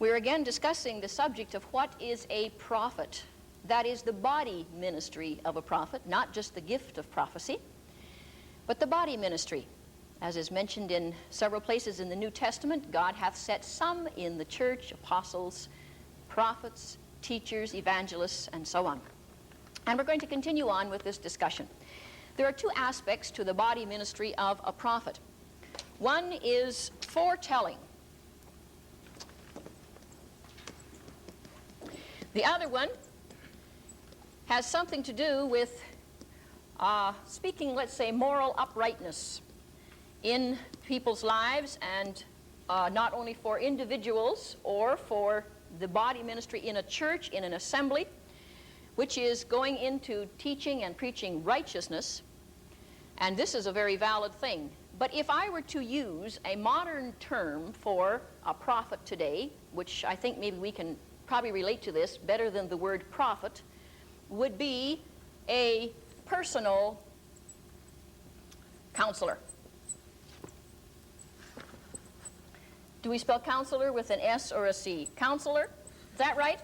We're again discussing the subject of what is a prophet. That is the body ministry of a prophet, not just the gift of prophecy, but the body ministry. As is mentioned in several places in the New Testament, God hath set some in the church, apostles, prophets, teachers, evangelists, and so on. And we're going to continue on with this discussion. There are two aspects to the body ministry of a prophet. One is foretelling. The other one has something to do with speaking, let's say, moral uprightness in people's lives, and not only for individuals or for the body ministry in a church, in an assembly, which is going into teaching and preaching righteousness. And this is a very valid thing. But if I were to use a modern term for a prophet today, which I think maybe we can probably relate to this better than the word prophet, would be a personal counselor. Do we spell counselor with an S or a C? Counselor? Is that right?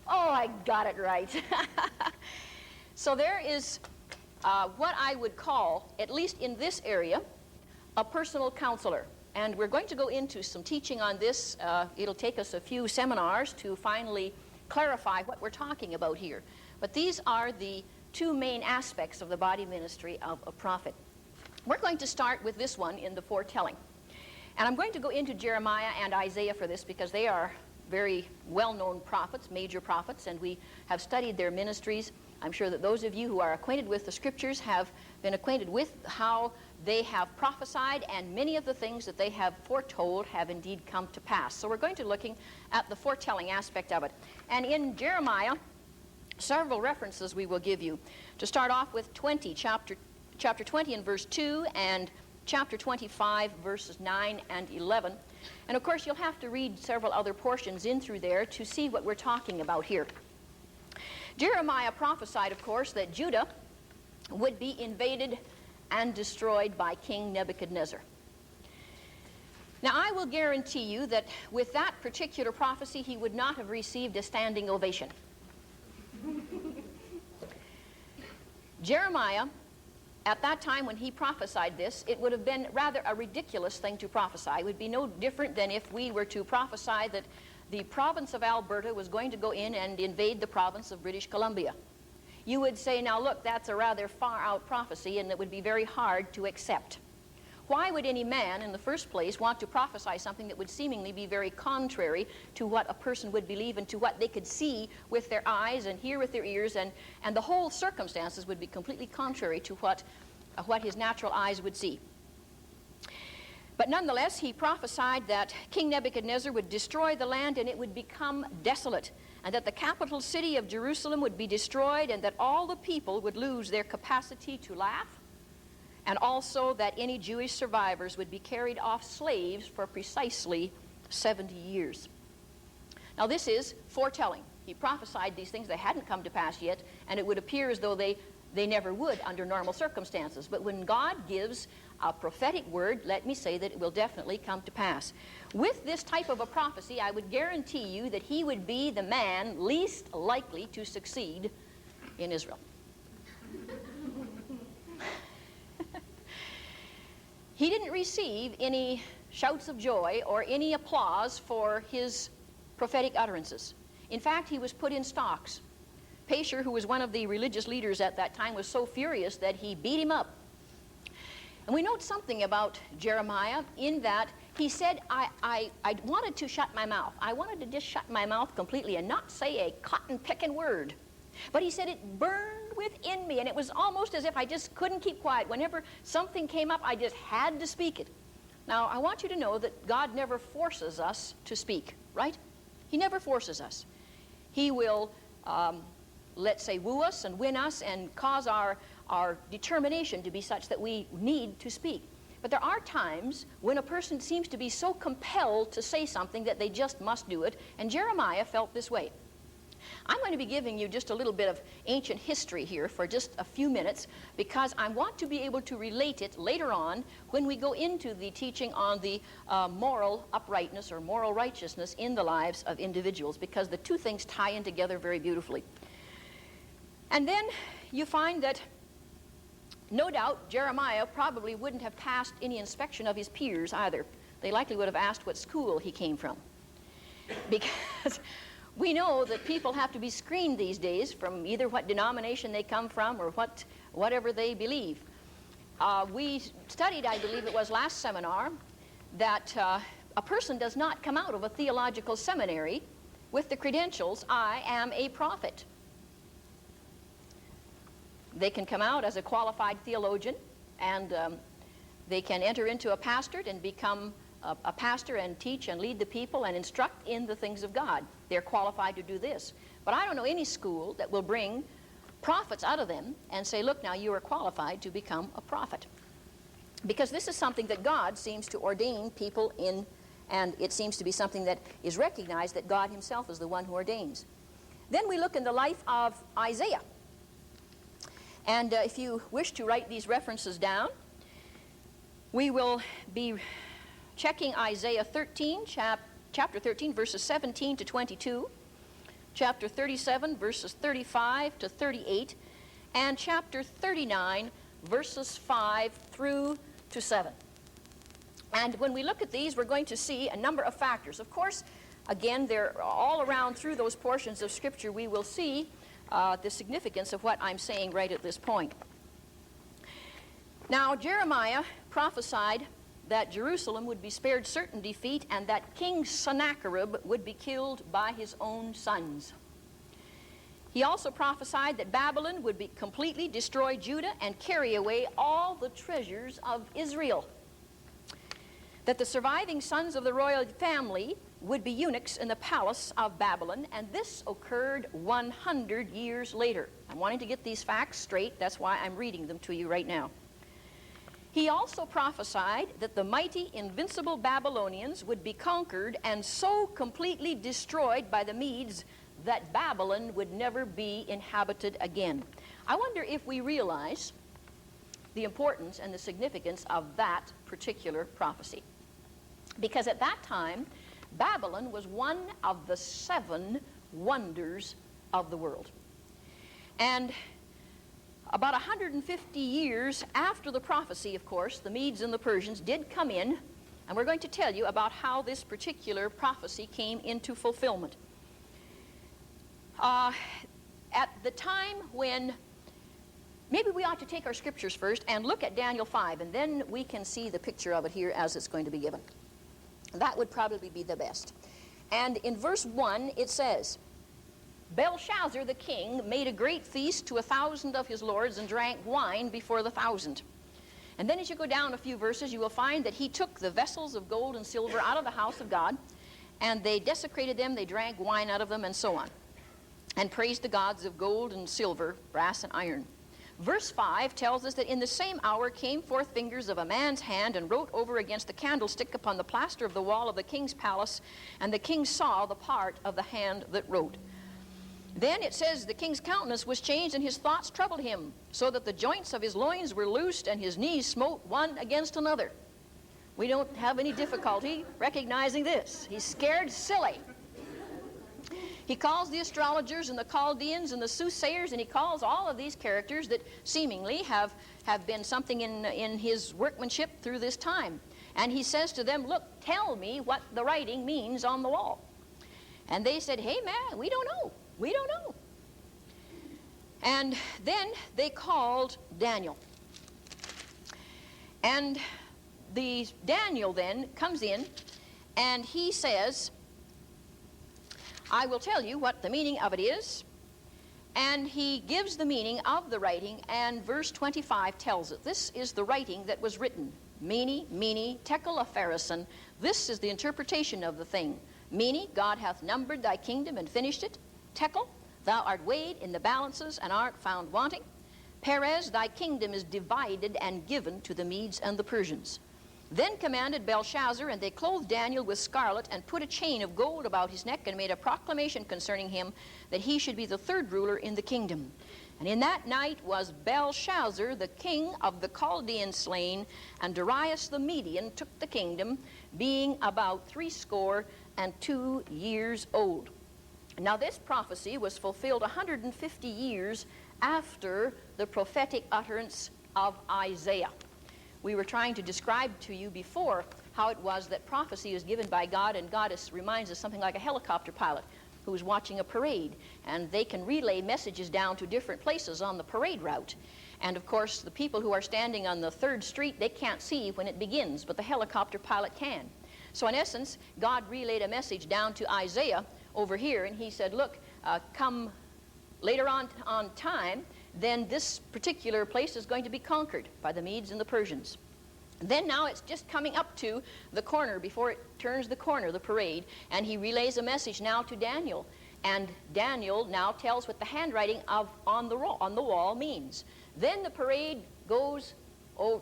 Oh, I got it right. So there is what I would call, at least in this area, a personal counselor. And we're going to go into some teaching on this. It'll take us a few seminars to finally clarify what we're talking about here. But these are the two main aspects of the body ministry of a prophet. We're going to start with this one in the foretelling. And I'm going to go into Jeremiah and Isaiah for this because they are very well-known prophets, major prophets, and we have studied their ministries. I'm sure that those of you who are acquainted with the scriptures have been acquainted with how they have prophesied, and many of the things that they have foretold have indeed come to pass. So we're going to be looking at the foretelling aspect of it. And in Jeremiah, several references we will give you. To start off with chapter 20 and verse 2, and chapter 25, verses 9 and 11. And of course, you'll have to read several other portions in through there to see what we're talking about here. Jeremiah prophesied, of course, that Judah would be invaded and destroyed by King Nebuchadnezzar. Now, I will guarantee you that with that particular prophecy, he would not have received a standing ovation. Jeremiah, at that time when he prophesied this, it would have been rather a ridiculous thing to prophesy. It would be no different than if we were to prophesy that the province of Alberta was going to go in and invade the province of British Columbia. You would say, now look, that's a rather far-out prophecy, and it would be very hard to accept. Why would any man, in the first place, want to prophesy something that would seemingly be very contrary to what a person would believe and to what they could see with their eyes and hear with their ears, and the whole circumstances would be completely contrary to what his natural eyes would see? But nonetheless, he prophesied that King Nebuchadnezzar would destroy the land and it would become desolate, and that the capital city of Jerusalem would be destroyed, and that all the people would lose their capacity to laugh, and also that any Jewish survivors would be carried off slaves for precisely 70 years. Now this is foretelling. He prophesied these things. They hadn't come to pass yet, and it would appear as though they never would under normal circumstances. But when God gives a prophetic word, let me say that it will definitely come to pass. With this type of a prophecy, I would guarantee you that he would be the man least likely to succeed in Israel. He didn't receive any shouts of joy or any applause for his prophetic utterances. In fact, he was put in stocks. Pacer, who was one of the religious leaders at that time, was so furious that he beat him up. And we note something about Jeremiah in that he said, I wanted to shut my mouth. I wanted to just shut my mouth completely and not say a cotton-picking word. But he said it burned within me, and it was almost as if I just couldn't keep quiet. Whenever something came up, I just had to speak it. Now, I want you to know that God never forces us to speak, right? He never forces us. He will, let's say, woo us and win us and cause our determination to be such that we need to speak. But there are times when a person seems to be so compelled to say something that they just must do it, and Jeremiah felt this way. I'm going to be giving you just a little bit of ancient history here for just a few minutes because I want to be able to relate it later on when we go into the teaching on the moral uprightness or moral righteousness in the lives of individuals, because the two things tie in together very beautifully. And then you find that no doubt Jeremiah probably wouldn't have passed any inspection of his peers either. They likely would have asked what school he came from, because we know that people have to be screened these days from either what denomination they come from or whatever they believe. We studied, I believe it was last seminar, that a person does not come out of a theological seminary with the credentials, I am a prophet. They can come out as a qualified theologian, and they can enter into a pastorate and become a pastor and teach and lead the people and instruct in the things of God. They're qualified to do this. But I don't know any school that will bring prophets out of them and say, look, now you are qualified to become a prophet. Because this is something that God seems to ordain people in, and it seems to be something that is recognized that God himself is the one who ordains. Then we look in the life of Isaiah. And if you wish to write these references down, we will be checking Isaiah 13, chapter 13, verses 17 to 22, chapter 37, verses 35 to 38, and chapter 39, verses 5 through to 7. And when we look at these, we're going to see a number of factors. Of course, again, they're all around through those portions of Scripture. We will see the significance of what I'm saying right at this point. Now, Jeremiah prophesied that Jerusalem would be spared certain defeat and that King Sennacherib would be killed by his own sons. He also prophesied that Babylon would be completely destroy Judah and carry away all the treasures of Israel. That the surviving sons of the royal family would be eunuchs in the palace of Babylon, and this occurred 100 years later. I'm wanting to get these facts straight. That's why I'm reading them to you right now. He also prophesied that the mighty, invincible Babylonians would be conquered and so completely destroyed by the Medes that Babylon would never be inhabited again. I wonder if we realize the importance and the significance of that particular prophecy. Because at that time, Babylon was one of the 7 wonders of the world. And about 150 years after the prophecy, of course, the Medes and the Persians did come in, and we're going to tell you about how this particular prophecy came into fulfillment. At the time when, maybe we ought to take our scriptures first and look at Daniel 5, and then we can see the picture of it here as it's going to be given. That would probably be the best. And in verse 1 it says, Belshazzar the king made a great feast to 1,000 of his lords and drank wine before the 1,000. And then as you go down a few verses, you will find that he took the vessels of gold and silver out of the house of God, and they desecrated them, they drank wine out of them, and so on, and praised the gods of gold and silver, brass and iron. Verse 5 tells us that in the same hour came forth fingers of a man's hand and wrote over against the candlestick upon the plaster of the wall of the king's palace, and the king saw the part of the hand that wrote. Then it says the king's countenance was changed and his thoughts troubled him, so that the joints of his loins were loosed and his knees smote one against another. We don't have any difficulty recognizing this. He's scared silly. He calls the astrologers and the Chaldeans and the soothsayers, and he calls all of these characters that seemingly have been something in his workmanship through this time. And he says to them, look, tell me what the writing means on the wall. And they said, hey man, we don't know. We don't know. And then they called Daniel. And Daniel then comes in and he says, I will tell you what the meaning of it is. And he gives the meaning of the writing, and verse 25 tells it. This is the writing that was written. Mene, tekel upharsin. This is the interpretation of the thing. Mene, God hath numbered thy kingdom and finished it. Tekel, thou art weighed in the balances and art found wanting. Perez, thy kingdom is divided and given to the Medes and the Persians. Then commanded Belshazzar, and they clothed Daniel with scarlet, and put a chain of gold about his neck, and made a proclamation concerning him, that he should be the third ruler in the kingdom. And in that night was Belshazzar, the king of the Chaldeans, slain, and Darius the Median took the kingdom, being about 62 years old. Now this prophecy was fulfilled 150 years after the prophetic utterance of Isaiah. We were trying to describe to you before how it was that prophecy is given by God, and God reminds us something like a helicopter pilot who is watching a parade, and they can relay messages down to different places on the parade route. And of course, the people who are standing on the 3rd Street, they can't see when it begins, but the helicopter pilot can. So in essence, God relayed a message down to Isaiah over here, and he said, look, come later on time, then this particular place is going to be conquered by the Medes and the Persians. Then now it's just coming up to the corner before it turns the corner, the parade, and he relays a message now to Daniel. And Daniel now tells what the handwriting on the wall means. Then the parade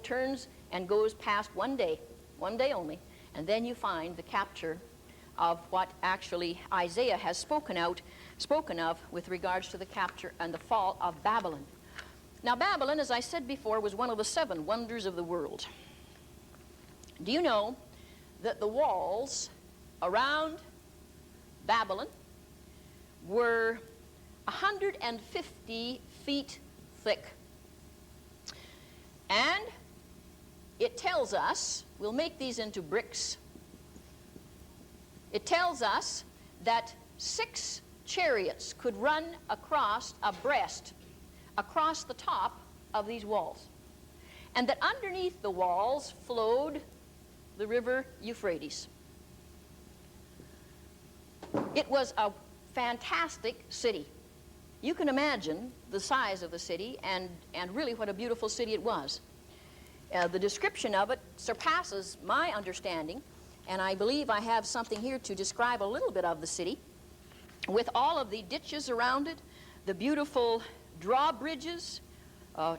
turns and goes past one day only, and then you find the capture of what actually Isaiah has spoken of with regards to the capture and the fall of Babylon. Now Babylon, as I said before, was one of the 7 wonders of the world. Do you know that the walls around Babylon were 150 feet thick? And it tells us, we'll make these into bricks, it tells us that 6 chariots could run abreast across the top of these walls, and that underneath the walls flowed the river Euphrates. It was a fantastic city. You can imagine the size of the city and really what a beautiful city it was. The description of it surpasses my understanding, and I believe I have something here to describe a little bit of the city, with all of the ditches around it, the beautiful drawbridges,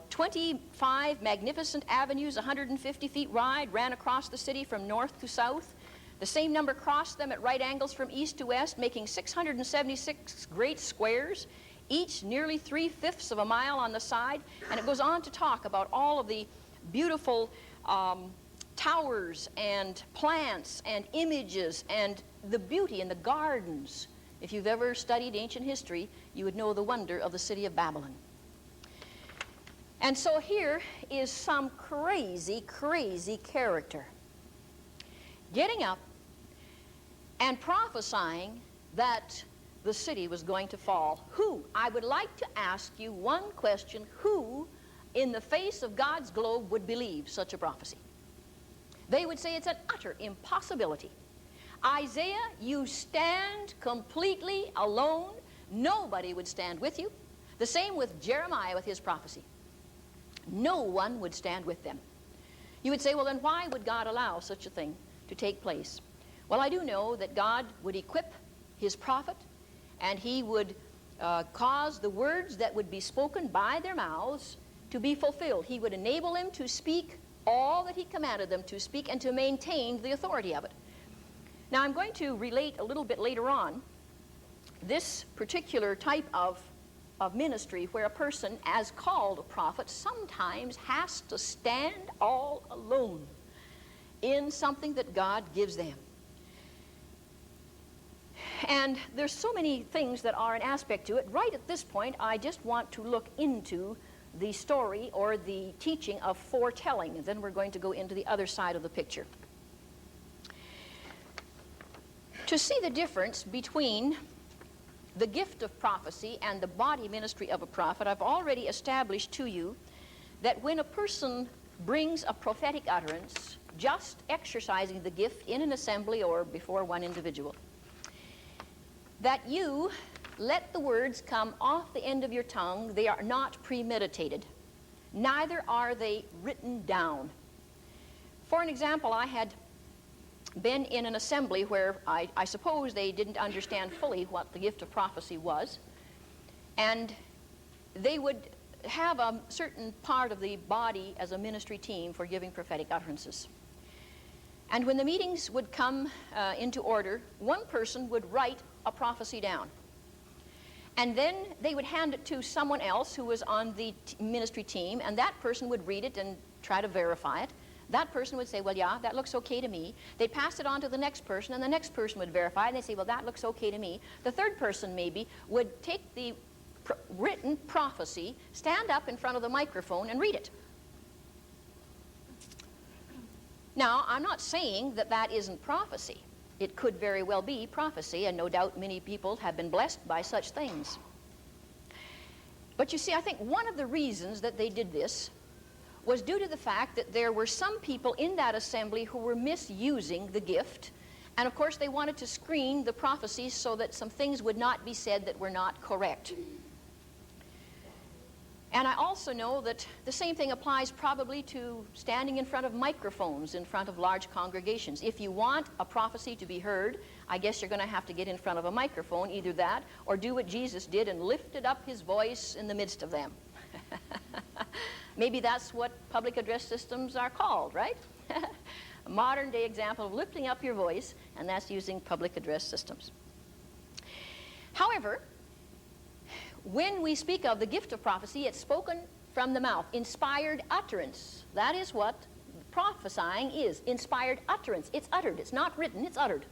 25 magnificent avenues, 150 feet wide, ran across the city from north to south. The same number crossed them at right angles from east to west, making 676 great squares, each nearly 3/5 of a mile on the side. And it goes on to talk about all of the beautiful towers and plants and images and the beauty in the gardens. If you've ever studied ancient history, you would know the wonder of the city of Babylon. And so here is some crazy, crazy character getting up and prophesying that the city was going to fall. Who? I would like to ask you one question. Who in the face of God's globe would believe such a prophecy? They would say it's an utter impossibility. Isaiah, you stand completely alone. Nobody would stand with you. The same with Jeremiah with his prophecy. No one would stand with them. You would say, well, then why would God allow such a thing to take place? Well, I do know that God would equip his prophet, and he would cause the words that would be spoken by their mouths to be fulfilled. He would enable them to speak all that he commanded them to speak and to maintain the authority of it. Now, I'm going to relate a little bit later on this particular type of ministry where a person, as called a prophet, sometimes has to stand all alone in something that God gives them. And there's so many things that are an aspect to it. Right at this point, I just want to look into the story or the teaching of foretelling, and then we're going to go into the other side of the picture. To see the difference between the gift of prophecy and the body ministry of a prophet, I've already established to you that when a person brings a prophetic utterance, just exercising the gift in an assembly or before one individual, that you let the words come off the end of your tongue. They are not premeditated. Neither are they written down. For an example, I had been in an assembly where I suppose they didn't understand fully what the gift of prophecy was, and they would have a certain part of the body as a ministry team for giving prophetic utterances. And when the meetings would come into order, one person would write a prophecy down. And then they would hand it to someone else who was on the ministry team, and that person would read it and try to verify it. That person would say, well, yeah, that looks okay to me. They'd pass it on to the next person, and the next person would verify it, and they'd say, well, that looks okay to me. The third person, maybe, would take the written prophecy, stand up in front of the microphone, and read it. Now, I'm not saying that that isn't prophecy. It could very well be prophecy, and no doubt many people have been blessed by such things. But you see, I think one of the reasons that they did this was due to the fact that there were some people in that assembly who were misusing the gift, and of course they wanted to screen the prophecies so that some things would not be said that were not correct. And I also know that the same thing applies probably to standing in front of microphones in front of large congregations. If you want a prophecy to be heard, I guess you're going to have to get in front of a microphone, either that or do what Jesus did and lifted up his voice in the midst of them. Maybe that's what public address systems are called, right? A modern day example of lifting up your voice, and that's using public address systems. However, when we speak of the gift of prophecy, it's spoken from the mouth, inspired utterance. That is what prophesying is, inspired utterance. It's uttered. It's not written, it's uttered.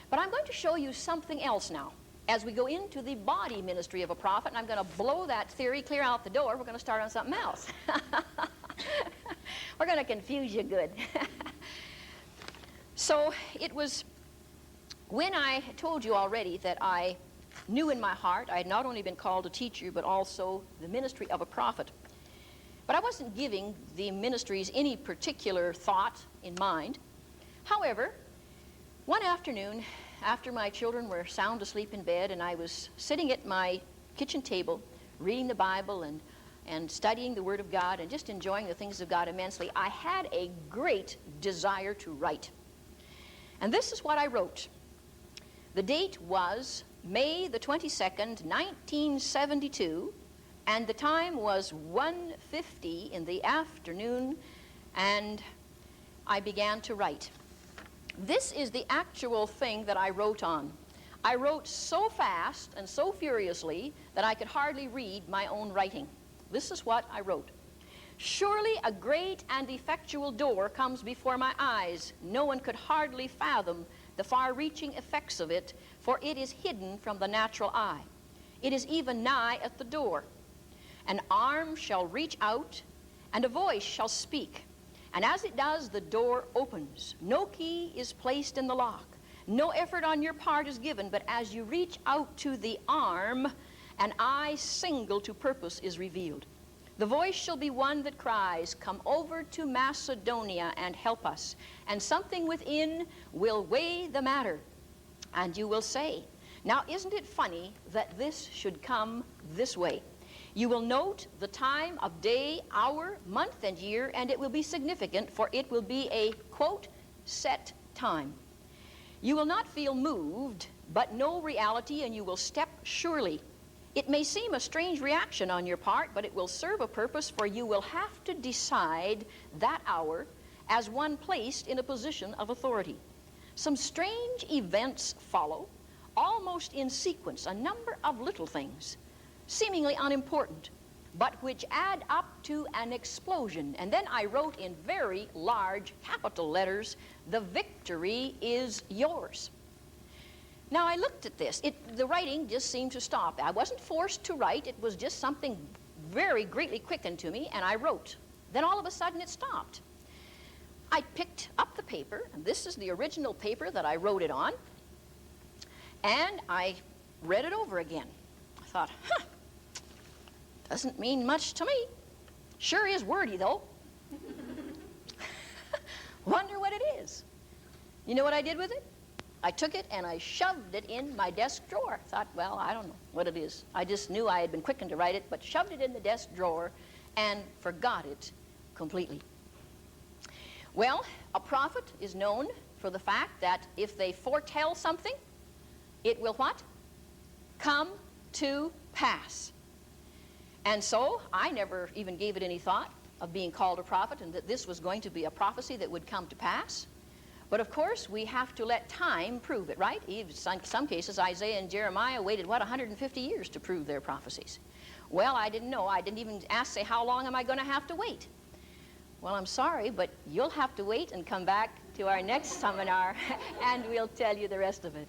But I'm going to show you something else now. As we go into the body ministry of a prophet, and I'm going to blow that theory clear out the door, we're going to start on something else. We're going to confuse you good. So it was when I told you already that I knew in my heart I had not only been called a teacher, but also the ministry of a prophet. But I wasn't giving the ministries any particular thought in mind. However, one afternoon, after my children were sound asleep in bed, and I was sitting at my kitchen table reading the Bible and studying the Word of God and just enjoying the things of God immensely, I had a great desire to write. And this is what I wrote. The date was May the 22nd, 1972, and the time was 1:50 in the afternoon, and I began to write. This is the actual thing that I wrote on. I wrote so fast and so furiously that I could hardly read my own writing. This is what I wrote. Surely a great and effectual door comes before my eyes. No one could hardly fathom the far-reaching effects of it, for it is hidden from the natural eye. It is even nigh at the door. An arm shall reach out, and a voice shall speak. And as it does, the door opens. No key is placed in the lock. No effort on your part is given, but as you reach out to the arm, an eye single to purpose is revealed. The voice shall be one that cries, "Come over to Macedonia and help us." And something within will weigh the matter, and you will say, "Now isn't it funny that this should come this way?" You will note the time of day, hour, month, and year, and it will be significant, for it will be a, quote, set time. You will not feel moved, but know reality, and you will step surely. It may seem a strange reaction on your part, but it will serve a purpose, for you will have to decide that hour as one placed in a position of authority. Some strange events follow, almost in sequence, a number of little things, seemingly unimportant, but which add up to an explosion. And then I wrote in very large capital letters, "The victory is yours." Now I looked at this. The writing just seemed to stop. I wasn't forced to write. It was just something very greatly quickened to me, and I wrote. Then all of a sudden it stopped. I picked up the paper, and this is the original paper that I wrote it on, and I read it over again. I thought, doesn't mean much to me. Sure is wordy, though. Wonder what it is. You know what I did with it? I took it and I shoved it in my desk drawer. Thought, well, I don't know what it is. I just knew I had been quickened to write it, but shoved it in the desk drawer and forgot it completely. Well, a prophet is known for the fact that if they foretell something, it will what? Come to pass. And so I never even gave it any thought of being called a prophet and that this was going to be a prophecy that would come to pass. But of course, we have to let time prove it, right? Even in some cases, Isaiah and Jeremiah waited, what, 150 years to prove their prophecies. Well, I didn't know. I didn't even say, how long am I going to have to wait? Well, I'm sorry, but you'll have to wait and come back to our next seminar, and we'll tell you the rest of it.